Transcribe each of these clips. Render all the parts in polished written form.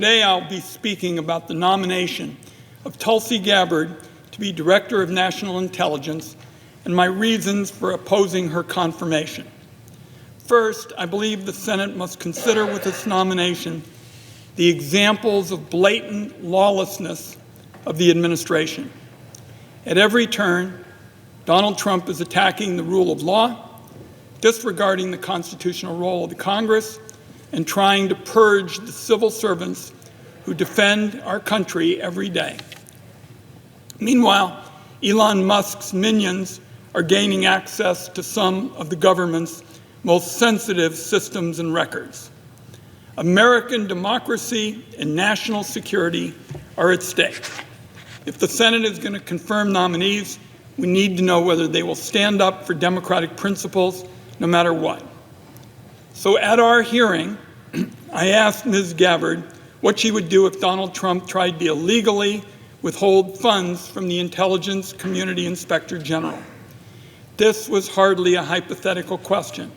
Today I'll be speaking about the nomination of Tulsi Gabbard to be Director of National Intelligence and my reasons for opposing her confirmation. First, I believe the Senate must consider with its nomination the examples of blatant lawlessness of the administration. At every turn, Donald Trump is attacking the rule of law, disregarding the constitutional role of the Congress, and trying to purge the civil servants who defend our country every day. Meanwhile, Elon Musk's minions are gaining access to some of the government's most sensitive systems and records. American democracy and national security are at stake. If the Senate is going to confirm nominees, we need to know whether they will stand up for democratic principles no matter what. So at our hearing, I asked Ms. Gabbard what she would do if Donald Trump tried to illegally withhold funds from the Intelligence Community Inspector General. This was hardly a hypothetical question.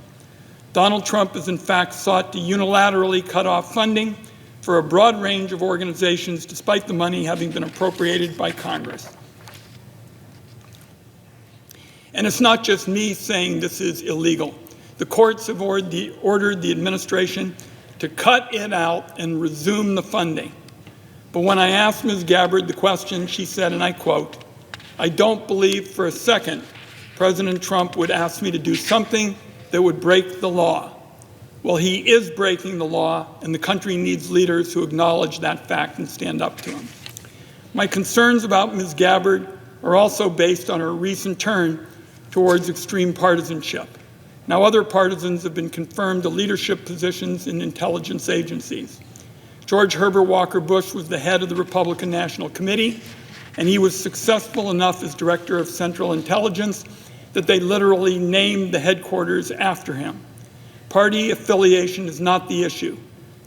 Donald Trump has in fact sought to unilaterally cut off funding for a broad range of organizations despite the money having been appropriated by Congress. And it's not just me saying this is illegal. The courts have ordered the administration to cut it out and resume the funding. But when I asked Ms. Gabbard the question, she said, and I quote, "I don't believe for a second President Trump would ask me to do something that would break the law." Well, he is breaking the law, and the country needs leaders who acknowledge that fact and stand up to him. My concerns about Ms. Gabbard are also based on her recent turn towards extreme partisanship. Now, other partisans have been confirmed to leadership positions in intelligence agencies. George Herbert Walker Bush was the head of the Republican National Committee, and he was successful enough as Director of Central Intelligence that they literally named the headquarters after him. Party affiliation is not the issue.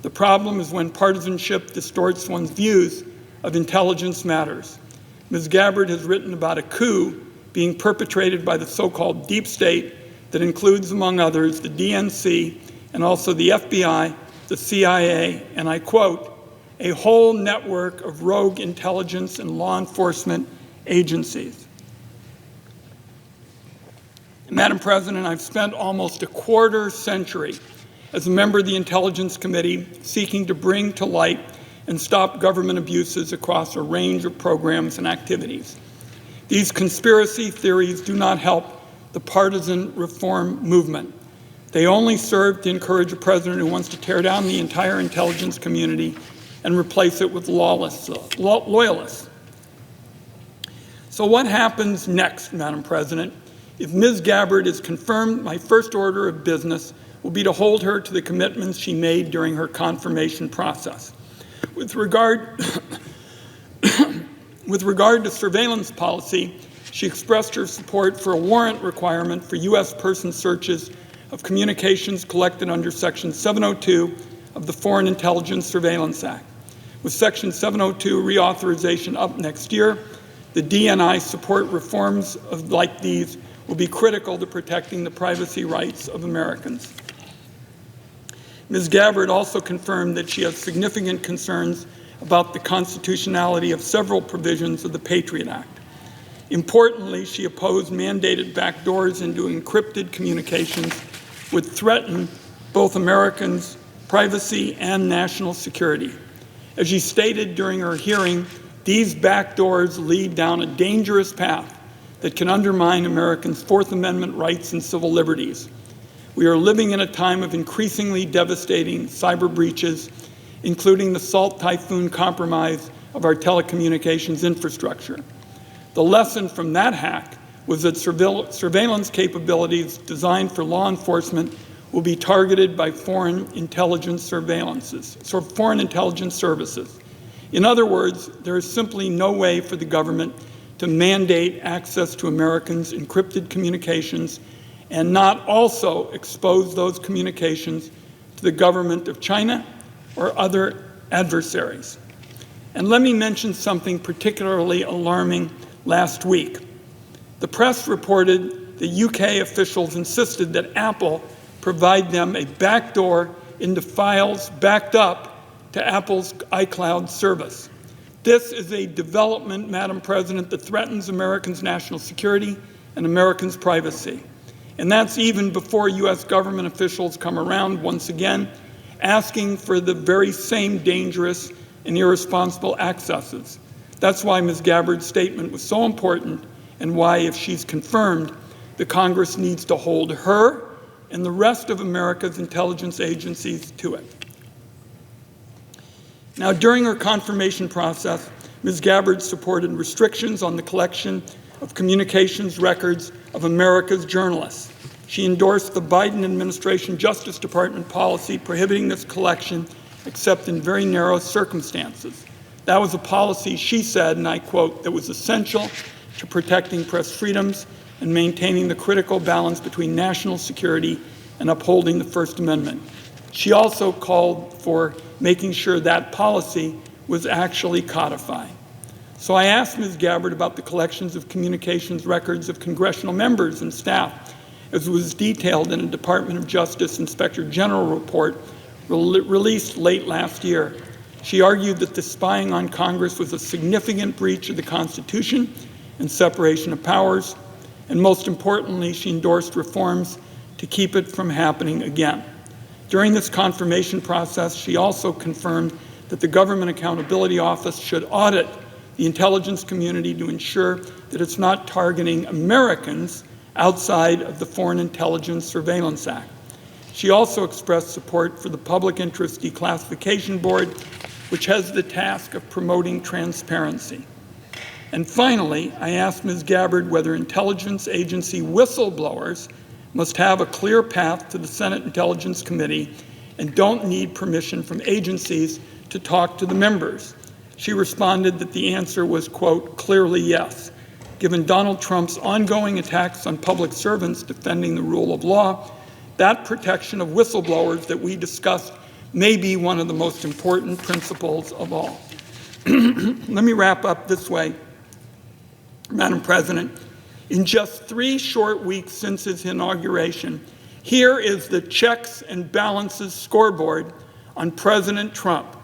The problem is when partisanship distorts one's views of intelligence matters. Ms. Gabbard has written about a coup being perpetrated by the so-called deep state that includes, among others, the DNC and also the FBI, the CIA, and I quote, "a whole network of rogue intelligence and law enforcement agencies." Madam President, I've spent almost a quarter century as a member of the Intelligence Committee seeking to bring to light and stop government abuses across a range of programs and activities. These conspiracy theories do not help the partisan reform movement. They only serve to encourage a president who wants to tear down the entire intelligence community and replace it with loyalists. So what happens next, Madam President? If Ms. Gabbard is confirmed, my first order of business will be to hold her to the commitments she made during her confirmation process. With regard to surveillance policy, she expressed her support for a warrant requirement for U.S. person searches of communications collected under Section 702 of the Foreign Intelligence Surveillance Act. With Section 702 reauthorization up next year, the DNI support reforms like these will be critical to protecting the privacy rights of Americans. Ms. Gabbard also confirmed that she has significant concerns about the constitutionality of several provisions of the Patriot Act. Importantly, she opposed mandated backdoors into encrypted communications would threaten both Americans' privacy and national security. As she stated during her hearing, these backdoors lead down a dangerous path that can undermine Americans' Fourth Amendment rights and civil liberties. We are living in a time of increasingly devastating cyber breaches, including the Salt Typhoon compromise of our telecommunications infrastructure. The lesson from that hack was that surveillance capabilities designed for law enforcement will be targeted by foreign intelligence services. In other words, there is simply no way for the government to mandate access to Americans' encrypted communications and not also expose those communications to the government of China or other adversaries. And let me mention something particularly alarming last week. The press reported that UK officials insisted that Apple provide them a backdoor into files backed up to Apple's iCloud service. This is a development, Madam President, that threatens Americans' national security and Americans' privacy. And that's even before U.S. government officials come around once again, asking for the very same dangerous and irresponsible accesses. That's why Ms. Gabbard's statement was so important, and why, if she's confirmed, the Congress needs to hold her and the rest of America's intelligence agencies to it. Now, during her confirmation process, Ms. Gabbard supported restrictions on the collection of communications records of America's journalists. She endorsed the Biden administration Justice Department policy prohibiting this collection except in very narrow circumstances. That was a policy, she said, and I quote, that was essential to protecting press freedoms and maintaining the critical balance between national security and upholding the First Amendment. She also called for making sure that policy was actually codified. So I asked Ms. Gabbard about the collections of communications records of congressional members and staff, as was detailed in a Department of Justice Inspector General report released late last year. She argued that the spying on Congress was a significant breach of the Constitution and separation of powers, and most importantly, she endorsed reforms to keep it from happening again. During this confirmation process, she also confirmed that the Government Accountability Office should audit the intelligence community to ensure that it's not targeting Americans outside of the Foreign Intelligence Surveillance Act. She also expressed support for the Public Interest Declassification Board, which has the task of promoting transparency. And finally, I asked Ms. Gabbard whether intelligence agency whistleblowers must have a clear path to the Senate Intelligence Committee and don't need permission from agencies to talk to the members. She responded that the answer was, quote, clearly yes. Given Donald Trump's ongoing attacks on public servants defending the rule of law, that protection of whistleblowers that we discussed may be one of the most important principles of all. Let me wrap up this way, Madam President. In just 3 short weeks since his inauguration, here is the checks and balances scoreboard on President Trump.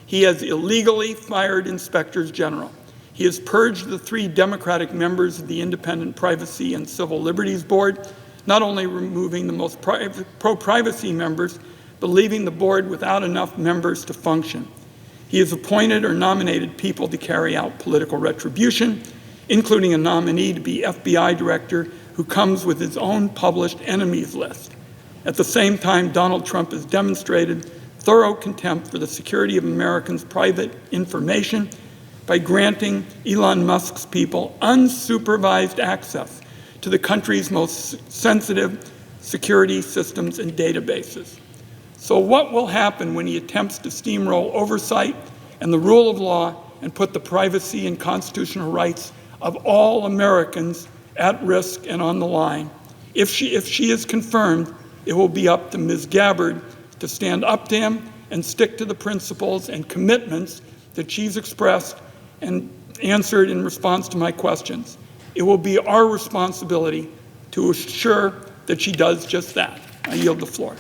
He has illegally fired inspectors general. He has purged the 3 Democratic members of the Independent Privacy and Civil Liberties Board, not only removing the most pro-privacy members, but leaving the board without enough members to function. He has appointed or nominated people to carry out political retribution, including a nominee to be FBI director who comes with his own published enemies list. At the same time, Donald Trump has demonstrated thorough contempt for the security of Americans' private information by granting Elon Musk's people unsupervised access to the country's most sensitive security systems and databases. So what will happen when he attempts to steamroll oversight and the rule of law and put the privacy and constitutional rights of all Americans at risk and on the line? If she is confirmed, it will be up to Ms. Gabbard to stand up to him and stick to the principles and commitments that she's expressed and answered in response to my questions. It will be our responsibility to assure that she does just that. I yield the floor.